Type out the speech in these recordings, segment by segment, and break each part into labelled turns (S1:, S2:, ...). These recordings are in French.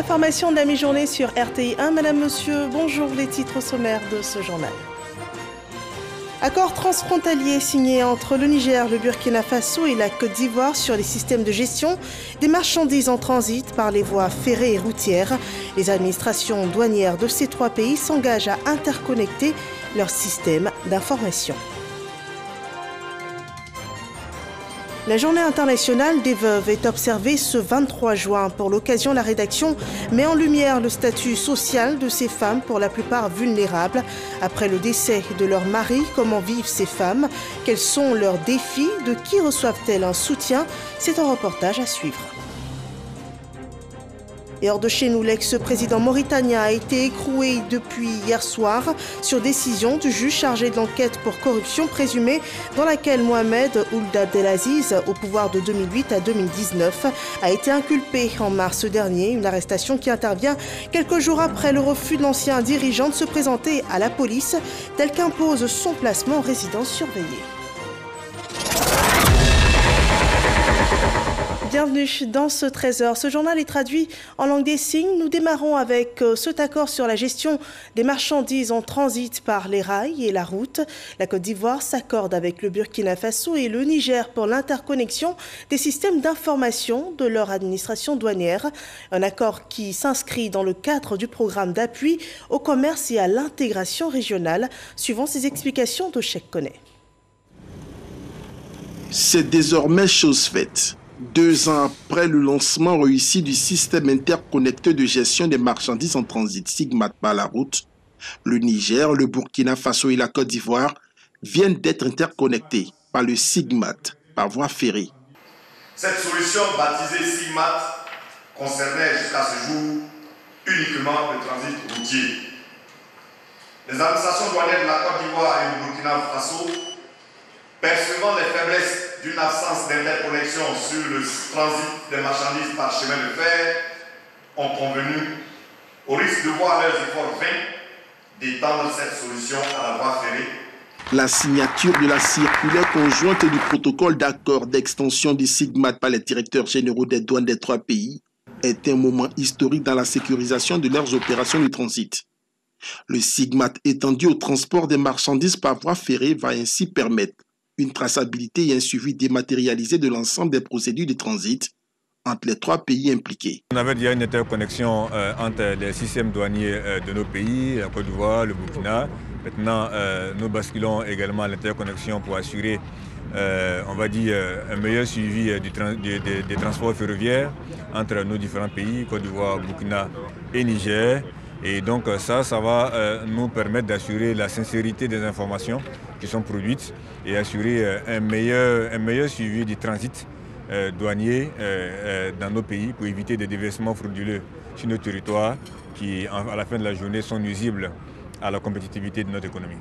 S1: L'information de la mi-journée sur RTI 1. Madame, monsieur, bonjour, les titres au sommaire de ce journal. Accord transfrontalier signé entre le Niger, le Burkina Faso et la Côte d'Ivoire sur les systèmes de gestion des marchandises en transit par les voies ferrées et routières. Les administrations douanières de ces trois pays s'engagent à interconnecter leurs systèmes d'information. La journée internationale des veuves est observée ce 23 juin. Pour l'occasion, la rédaction met en lumière le statut social de ces femmes, pour la plupart vulnérables. Après le décès de leur mari, comment vivent ces femmes? Quels sont leurs défis? De qui reçoivent-elles un soutien? C'est un reportage à suivre. Et hors de chez nous, l'ex-président mauritanien a été écroué depuis hier soir sur décision du juge chargé de l'enquête pour corruption présumée dans laquelle Mohamed Ould Abdelaziz, au pouvoir de 2008 à 2019, a été inculpé en mars dernier. Une arrestation qui intervient quelques jours après le refus de l'ancien dirigeant de se présenter à la police, tel qu'impose son placement en résidence surveillée. Bienvenue dans ce Trésor. Ce journal est traduit en langue des signes. Nous démarrons avec cet accord sur la gestion des marchandises en transit par les rails et la route. La Côte d'Ivoire s'accorde avec le Burkina Faso et le Niger pour l'interconnexion des systèmes d'information de leur administration douanière. Un accord qui s'inscrit dans le cadre du programme d'appui au commerce et à l'intégration régionale, suivant ces explications de Cheikh Koné.
S2: C'est désormais chose faite. 2 ans après le lancement réussi du système interconnecté de gestion des marchandises en transit SIGMAT par la route, le Niger, le Burkina Faso et la Côte d'Ivoire viennent d'être interconnectés par le SIGMAT par voie ferrée.
S3: Cette solution baptisée SIGMAT concernait jusqu'à ce jour uniquement le transit routier. Les administrations douanières de la Côte d'Ivoire et du Burkina Faso, percevant les faiblesses d'une absence d'interconnexion sur le transit des marchandises par chemin de fer, ont convenu, au risque de voir leurs efforts vains, d'étendre cette solution à la voie ferrée.
S2: La signature de la circulaire conjointe du protocole d'accord d'extension du SIGMAT par les directeurs généraux des douanes des 3 pays est un moment historique dans la sécurisation de leurs opérations de transit. Le SIGMAT étendu au transport des marchandises par voie ferrée va ainsi permettre une traçabilité et un suivi dématérialisé de l'ensemble des procédures de transit entre les 3 pays impliqués.
S4: On avait déjà une interconnexion entre les systèmes douaniers de nos pays, la Côte d'Ivoire, le Burkina. Maintenant, nous basculons également à l'interconnexion pour assurer, on va dire, un meilleur suivi des transports ferroviaires entre nos différents pays, Côte d'Ivoire, Burkina et Niger. Et donc ça va nous permettre d'assurer la sincérité des informations qui sont produites et assurer un meilleur suivi du transit douanier dans nos pays pour éviter des déversements frauduleux sur nos territoires qui, à la fin de la journée, sont nuisibles à la compétitivité de notre économie.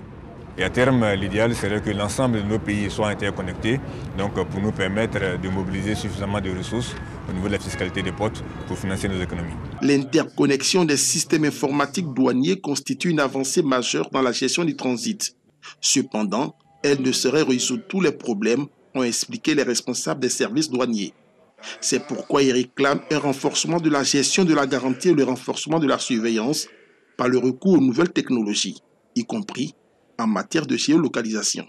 S4: Et à terme, l'idéal serait que l'ensemble de nos pays soient interconnectés, donc pour nous permettre de mobiliser suffisamment de ressources au niveau de la fiscalité des ports pour financer nos économies.
S2: L'interconnexion des systèmes informatiques douaniers constitue une avancée majeure dans la gestion du transit. Cependant, elle ne saurait résoudre tous les problèmes, ont expliqué les responsables des services douaniers. C'est pourquoi ils réclament un renforcement de la gestion de la garantie et le renforcement de la surveillance par le recours aux nouvelles technologies, y compris en matière de géolocalisation.